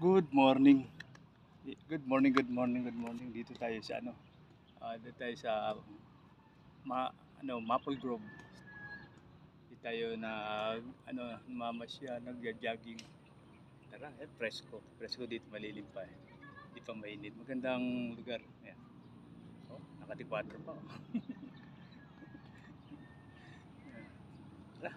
Good morning. Good morning, good morning, good morning. Dito tayo sa dito tayo sa Maple Grove. Dito tayo na mamasyal, nagja-jogging. Tara, presko. Presko dito malilim pa eh. Di pa mainit. Magandang lugar. Ayan. Oh, nakati-4 pa. Oh. Tara.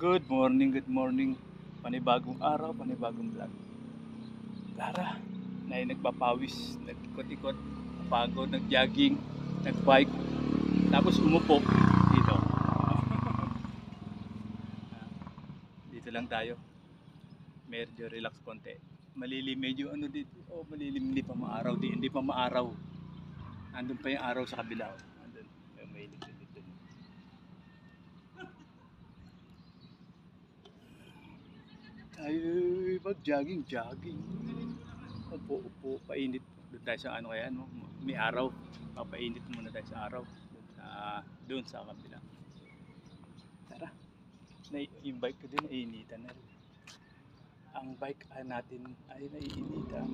Good morning, good morning. Panibagong araw, panibagong vlog. Tara, na nagpapawis, nagikot-ikot, napagod, nag-jogging, nag-bike, tapos umupo dito. Dito lang tayo. Medyo relax konti. Malilim medyo dito. Oh, malilim, hindi pa maaraw, hindi pa maaraw. Andun pa yung araw sa kabila. Andun. Yung mainit dito. Tayo mag-jogging, jogging. Upo, painit. Doon tayo sa kaya, no? May araw. Papainit muna tayo sa araw. Doon sa kabila. Tara. Yung bike ko din, nainitan na rin. Ang bike natin ay naiinitan.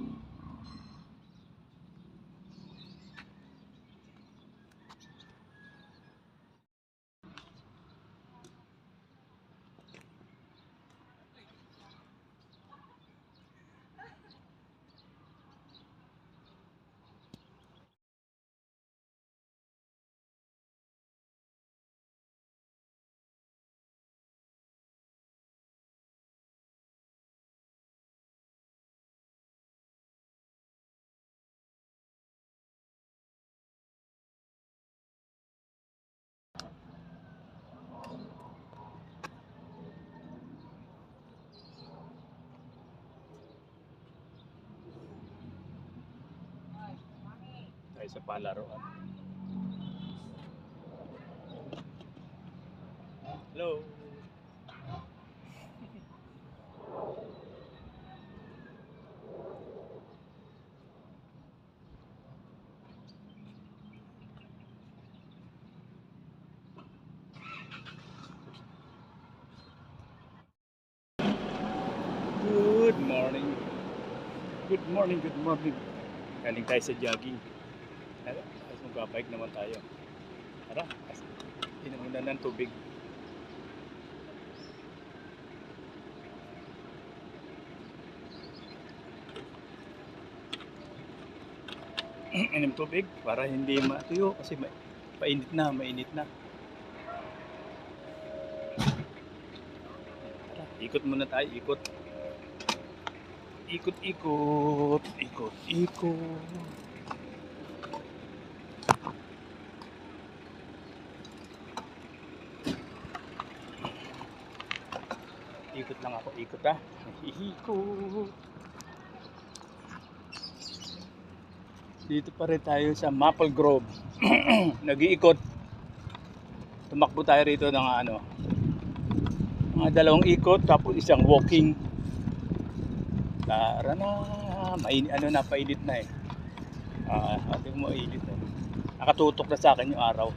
Tayo sa palaruan. Hello. Good morning. Good morning, good morning. Galing tayo sa jogging. Tara, tapos magbabike naman tayo. Tara, inom muna ng tubig. Inom tubig para hindi matuyo kasi mainit na. Tara, ikot muna tayo, ikot. Ikot. Ikot lang ako, ikot ha. Ikot. Dito pa rin tayo sa Maple Grove. Nag-iikot. Tumakbo tayo rito ng mga 2 ikot tapos isang walking. Tara na, painit na eh. Ating mainit na. Nakatutok na sa akin yung araw.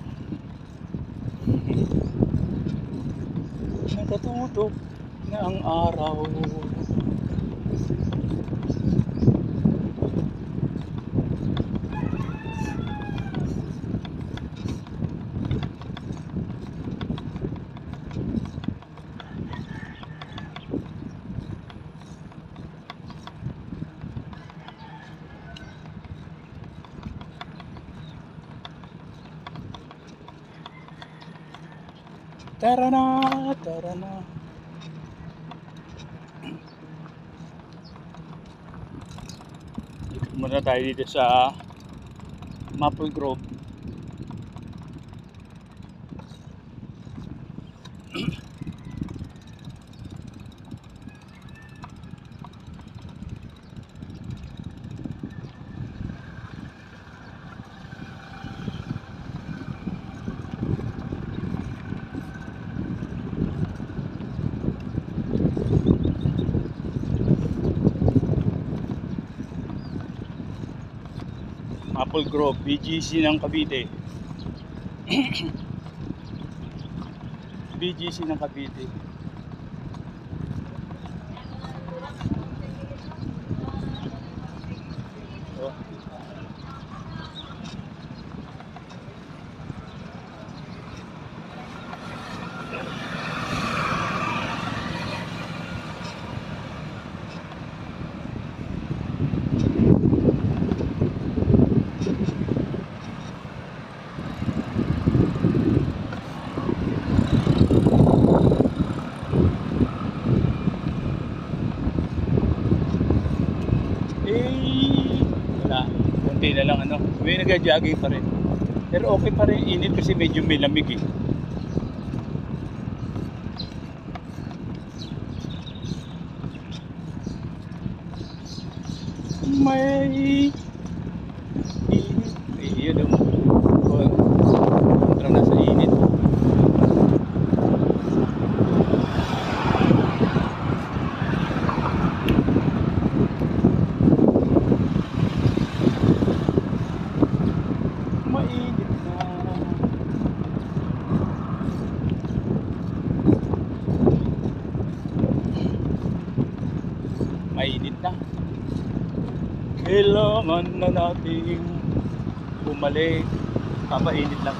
Nakatutok na ang araw. Tara na. Ikot muna tayo dito sa Maple Grove. Apple Grove, BGC ng Cavite. BGC ng Cavite. Oh. Wala. Kunti na lang ano. May nagja-jogging pa rin. Pero okay pa rin init kasi medyo may lamig eh. May init. Yun o. Kontra na sa init. Mainit na. Mainit na. Kailangan na nating bumalik. Papainit lang.